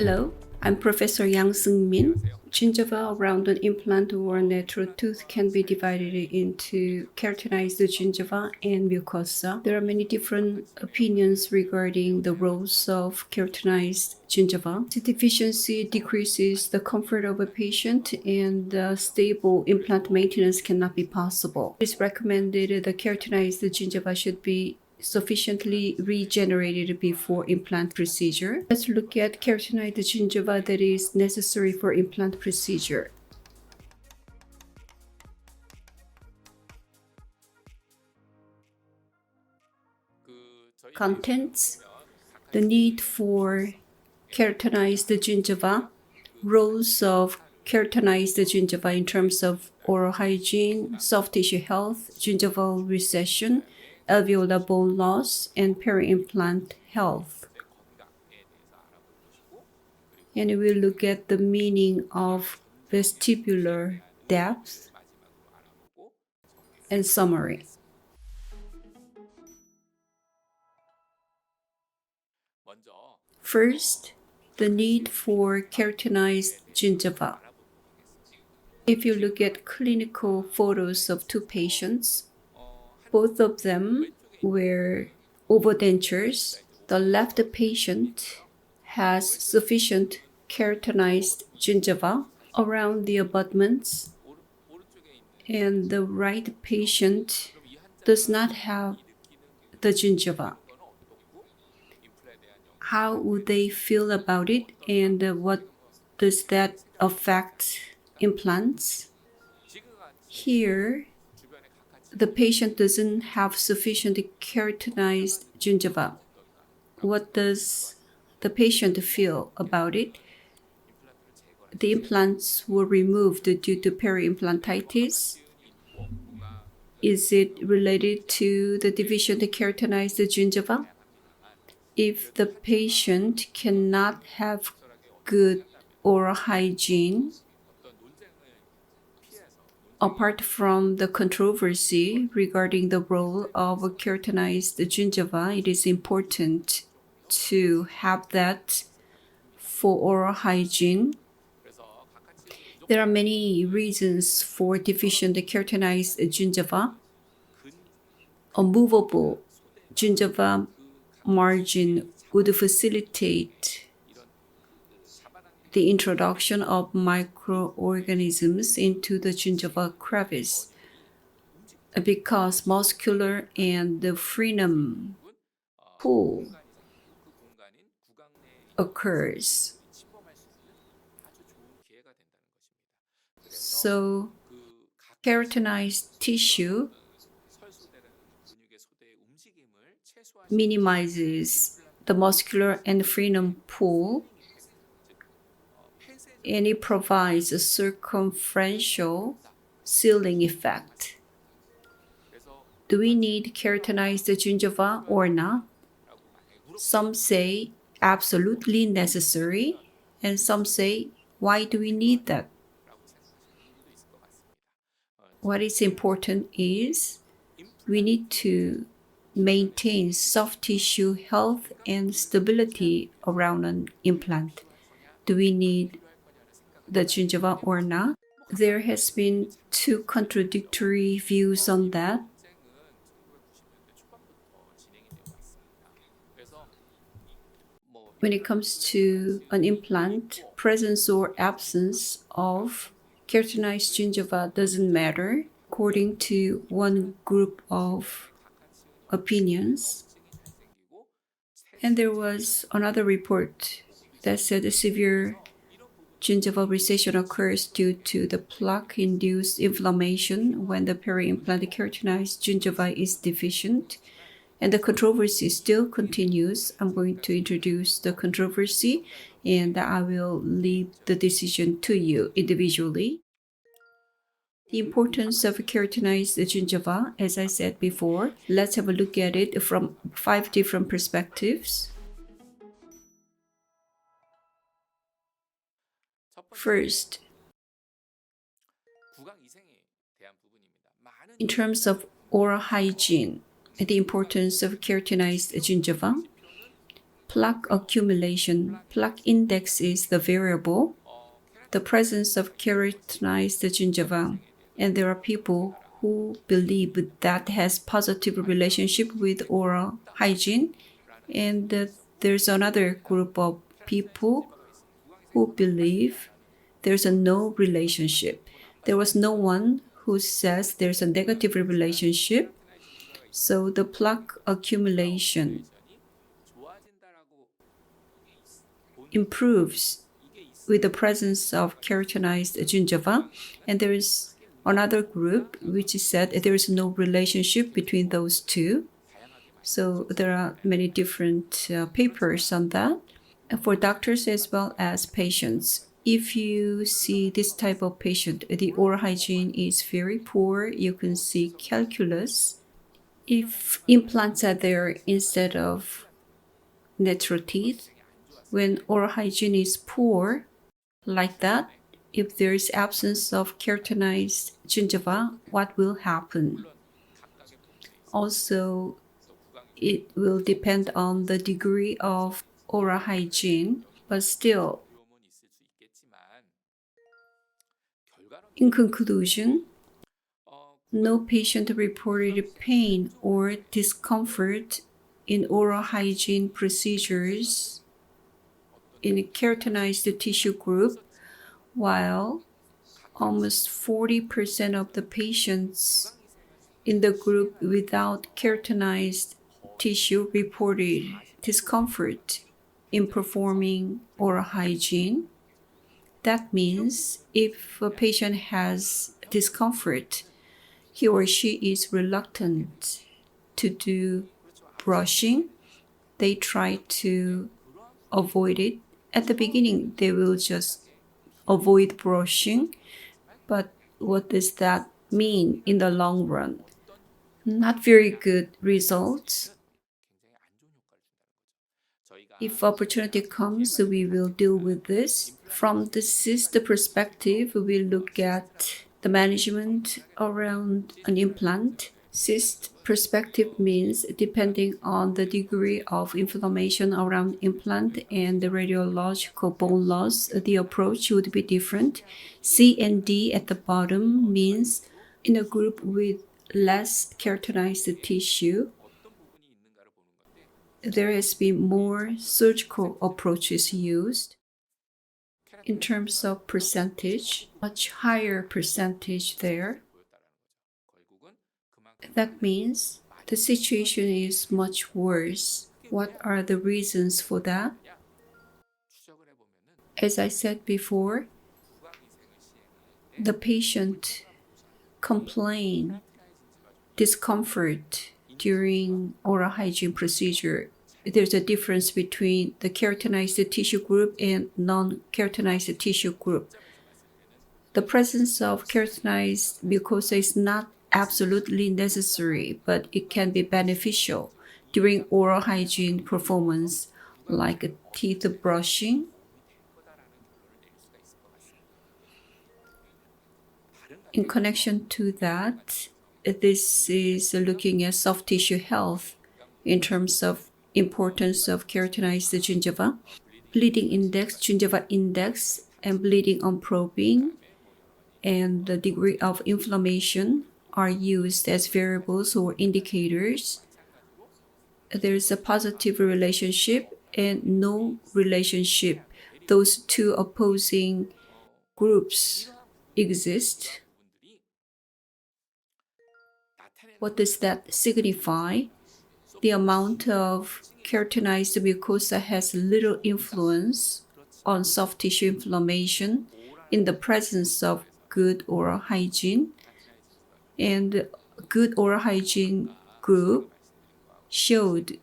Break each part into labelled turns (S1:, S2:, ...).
S1: Hello, I'm Professor Yang Seung-min. Gingiva around an implant or natural tooth can be divided into keratinized gingiva and mucosa. There are many different opinions regarding the roles of keratinized gingiva. The deficiency decreases the comfort of a patient, and stable implant maintenance cannot be possible. It is recommended the keratinized gingiva should be sufficiently regenerated before implant procedure. Let's look at keratinized gingiva that is necessary for implant procedure. Contents: the need for keratinized gingiva, roles of keratinized gingiva in terms of oral hygiene, soft tissue health, gingival recession, alveolar bone loss, and peri-implant health. And we'll look at the meaning of vestibular depth and summary. First, the need for keratinized gingiva. If you look at clinical photos of two patients, both of them wear overdentures. The left patient has sufficient keratinized gingiva around the abutments, and the right patient does not have the gingiva. How would they feel about it, and what does that affect implants? Here, the patient doesn't have sufficient keratinized gingiva. What does the patient feel about it? The implants were removed due to peri-implantitis. Is it related to the deficient keratinized gingiva? If the patient cannot have good oral hygiene, apart from the controversy regarding the role of keratinized gingiva, it is important to have that for oral hygiene. There are many reasons for deficient keratinized gingiva. A movable gingiva margin would facilitate the introduction of microorganisms into the gingiva crevice because muscular and the frenum pool occurs. So, keratinized tissue minimizes the muscular and frenum pool, and it provides a circumferential sealing effect. Do we need keratinized gingiva or not? Some say absolutely necessary, and some say, why do we need that? What is important is we need to maintain soft tissue health and stability around an implant. Do we need the gingiva or not? There has been two contradictory views on that. When it comes to an implant, presence or absence of keratinized gingiva doesn't matter, according to one group of opinions. And there was another report that said a severe gingival recession occurs due to the plaque-induced inflammation when the peri-implant keratinized gingiva is deficient. And the controversy still continues. I'm going to introduce the controversy, and I will leave the decision to you individually. The importance of keratinized gingiva, as I said before, let's have a look at it from 5 different perspectives. First, in terms of oral hygiene, the importance of keratinized gingiva. Plaque accumulation. Plaque index is the variable. The presence of keratinized gingiva. And there are people who believe that has positive relationship with oral hygiene. And there's another group of people who believe there's a no relationship. There was no one who says there's a negative relationship. So the plaque accumulation improves with the presence of keratinized gingiva. And there is another group which said there is no relationship between those two. So there are many different papers on that for doctors as well as patients. If you see this type of patient, the oral hygiene is very poor. You can see calculus. If implants are there instead of natural teeth, when oral hygiene is poor like that, if there is absence of keratinized gingiva, what will happen? Also, it will depend on the degree of oral hygiene, but still, in conclusion, no patient reported pain or discomfort in oral hygiene procedures in a keratinized tissue group, while almost 40% of the patients in the group without keratinized tissue reported discomfort in performing oral hygiene. That means if a patient has discomfort, he or she is reluctant to do brushing. They try to avoid it. At the beginning, they will just avoid brushing. But what does that mean in the long run? Not very good results. If opportunity comes, we will deal with this. From the cyst perspective, we look at the management around an implant. Cyst perspective means depending on the degree of inflammation around implant and the radiological bone loss, the approach would be different. C and D at the bottom means in a group with less keratinized tissue, there has been more surgical approaches used. In terms of percentage, much higher percentage there. That means the situation is much worse. What are the reasons for that? As I said before, the patient complain discomfort during oral hygiene procedure. There's a difference between the keratinized tissue group and non-keratinized tissue group. The presence of keratinized mucosa is not absolutely necessary, but it can be beneficial during oral hygiene performance, like teeth brushing. In connection to that, this is looking at soft tissue health in terms of importance of keratinized gingiva, bleeding index, gingiva index, and bleeding on probing, and the degree of inflammation are used as variables or indicators. There's a positive relationship and no relationship. Those two opposing groups exist. What does that signify? The amount of keratinized mucosa has little influence on soft tissue inflammation in the presence of good oral hygiene. And good oral hygiene group showed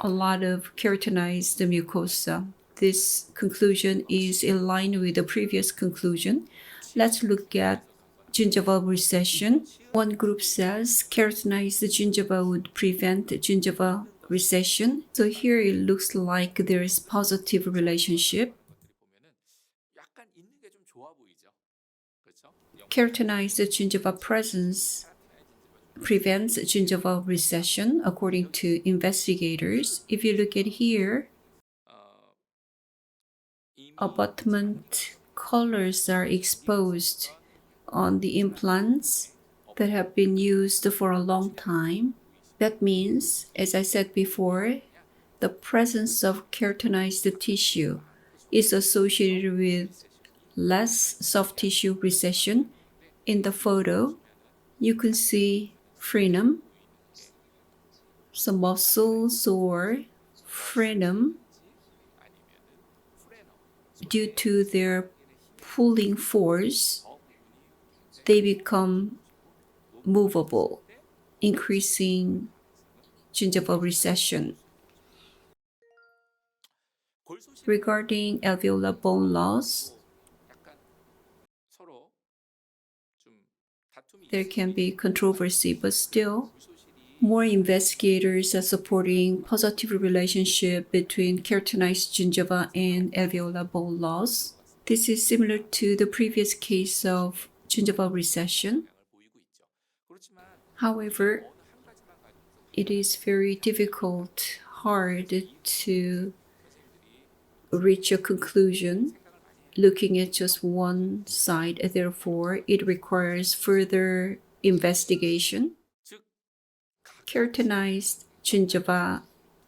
S1: a lot of keratinized mucosa. This conclusion is in line with the previous conclusion. Let's look at gingival recession. One group says keratinized gingiva would prevent gingival recession. So here it looks like there is positive relationship. Keratinized gingiva presence prevents gingival recession according to investigators. If you look at here, abutment colors are exposed on the implants that have been used for a long time. That means, as I said before, the presence of keratinized tissue is associated with less soft tissue recession. In the photo, you can see frenum, some muscles or frenum due to their pulling force, they become movable, increasing gingival recession. Regarding alveolar bone loss, there can be controversy, but still, more investigators are supporting positive relationship between keratinized gingiva and alveolar bone loss. This is similar to the previous case of gingival recession. However, it is very difficult, hard to reach a conclusion looking at just one side. Therefore, it requires further investigation. Keratinized gingiva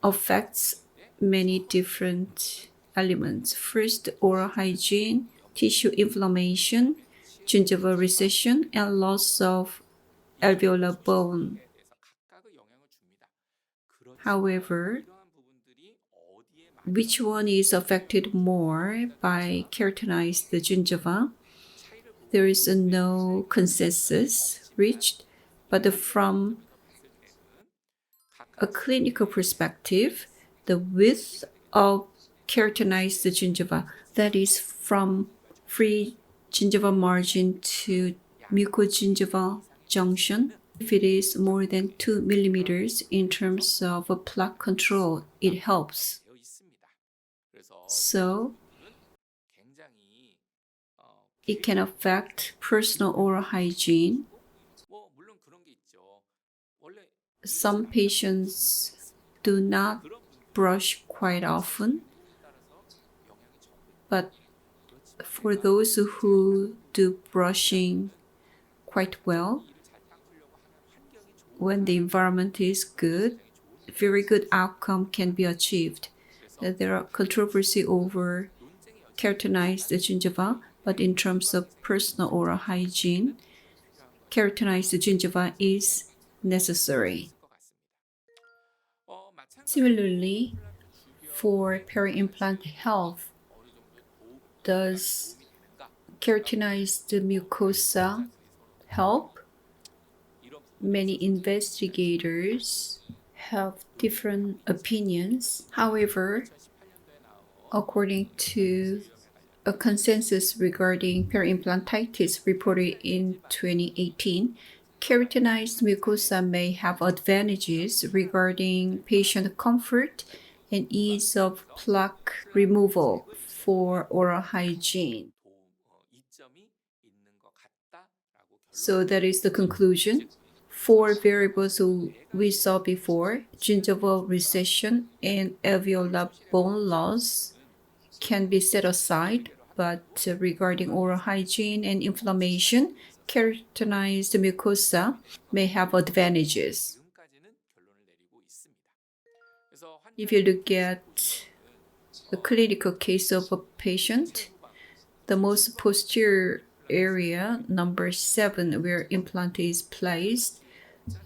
S1: affects many different elements. First, oral hygiene, tissue inflammation, gingival recession, and loss of alveolar bone. However, which one is affected more by keratinized gingiva? There is no consensus reached, but from a clinical perspective, the width of keratinized gingiva, that is from free gingival margin to mucogingival junction, if it is more than 2 millimeters in terms of plaque control, it helps. So it can affect personal oral hygiene. Some patients do not brush quite often, but for those who do brushing quite well, when the environment is good, very good outcome can be achieved. There are controversy over keratinized gingiva, but in terms of personal oral hygiene, keratinized gingiva is necessary. Similarly, for peri-implant health, does keratinized mucosa help? Many investigators have different opinions. However, according to a consensus regarding peri-implantitis reported in 2018, keratinized mucosa may have advantages regarding patient comfort and ease of plaque removal for oral hygiene. So that is the conclusion. 4 variables we saw before, gingival recession and alveolar bone loss, can be set aside, but regarding oral hygiene and inflammation, keratinized mucosa may have advantages. If you look at the clinical case of a patient, the most posterior area, number 7, where implant is placed,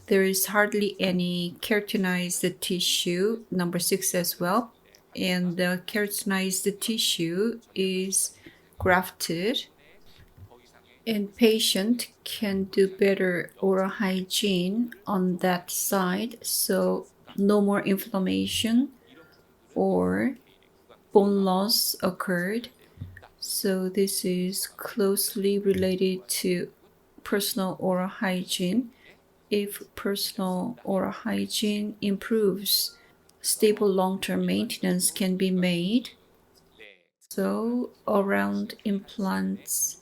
S1: there is hardly any keratinized tissue, number 6 as well, and the keratinized tissue is grafted, and patient can do better oral hygiene on that side, so no more inflammation or bone loss occurred. So this is closely related to personal oral hygiene. If personal oral hygiene improves, stable long-term maintenance can be made. So around implants,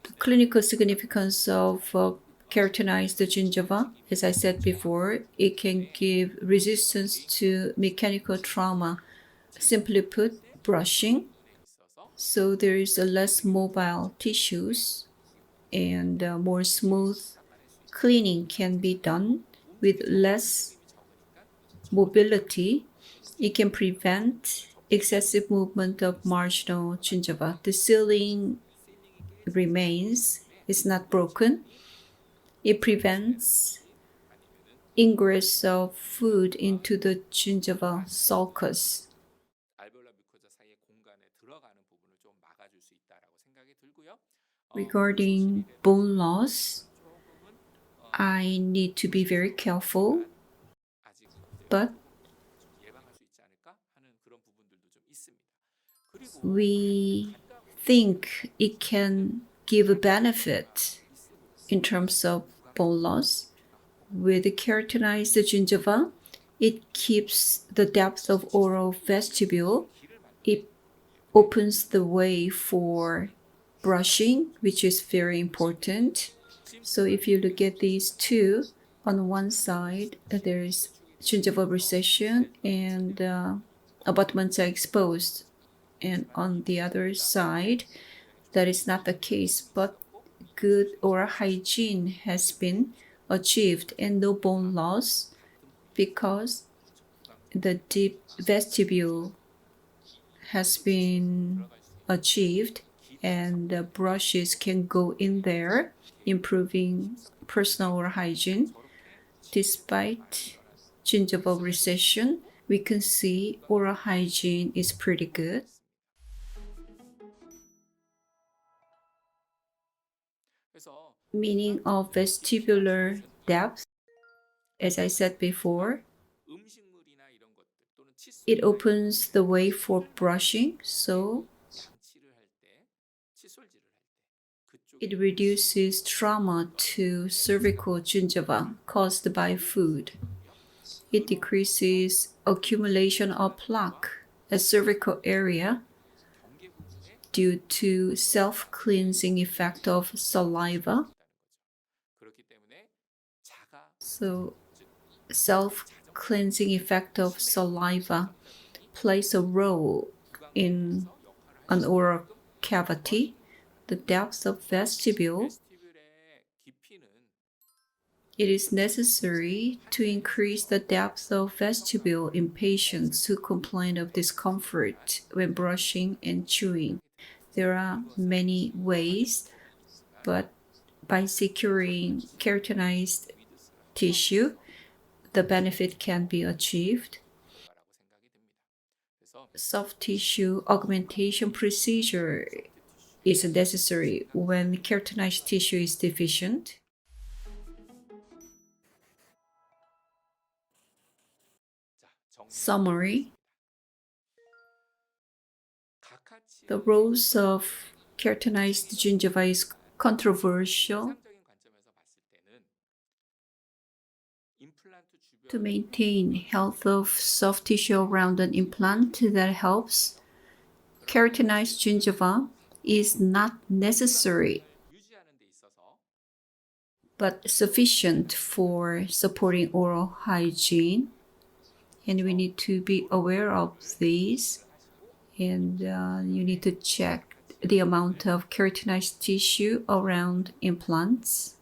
S1: the clinical significance of keratinized gingiva, as I said before, it can give resistance to mechanical trauma. Simply put, brushing So there is a less mobile tissues and more smooth cleaning can be done with less mobility. It can prevent excessive movement of marginal gingiva. The sealing remains, it's not broken. It prevents ingress of food into the gingival sulcus. Regarding bone loss, I need to be very careful, but we think it can give a benefit in terms of bone loss. With keratinized gingiva, it keeps the depth of oral vestibule. It opens the way for brushing, which is very important. So if you look at these two, on one side there is gingival recession and abutments are exposed, and on the other side that is not the case, but good oral hygiene has been achieved and no bone loss because the deep vestibule has been achieved and the brushes can go in there, improving personal oral hygiene. Despite gingival recession, we can see oral hygiene is pretty good. Meaning of vestibular depth, as I said before, it opens the way for brushing, so it reduces trauma to cervical gingiva caused by food. It decreases accumulation of plaque at cervical area due to self-cleansing effect of saliva. So self-cleansing effect of saliva plays a role in an oral cavity. The depth of vestibule, it is necessary to increase the depth of vestibule in patients who complain of discomfort when brushing and chewing. There are many ways, but by securing keratinized tissue, the benefit can be achieved. Soft tissue augmentation procedure is necessary when keratinized tissue is deficient. Summary: the roles of keratinized gingiva is controversial. To maintain health of soft tissue around an implant that helps, keratinized gingiva is not necessary but sufficient for supporting oral hygiene, and we need to be aware of these, and you need to check the amount of keratinized tissue around implants.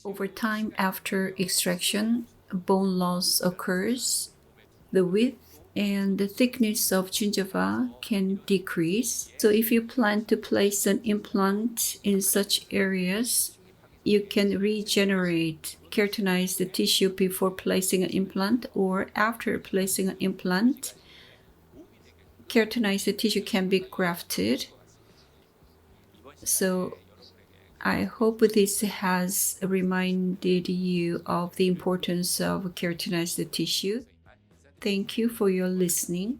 S1: Over time after extraction, bone loss occurs. The width and the thickness of gingiva can decrease. So if you plan to place an implant in such areas, you can regenerate keratinized tissue before placing an implant or after placing an implant. Keratinized tissue can be grafted. So I hope this has reminded you of the importance of keratinized tissue. Thank you for your listening.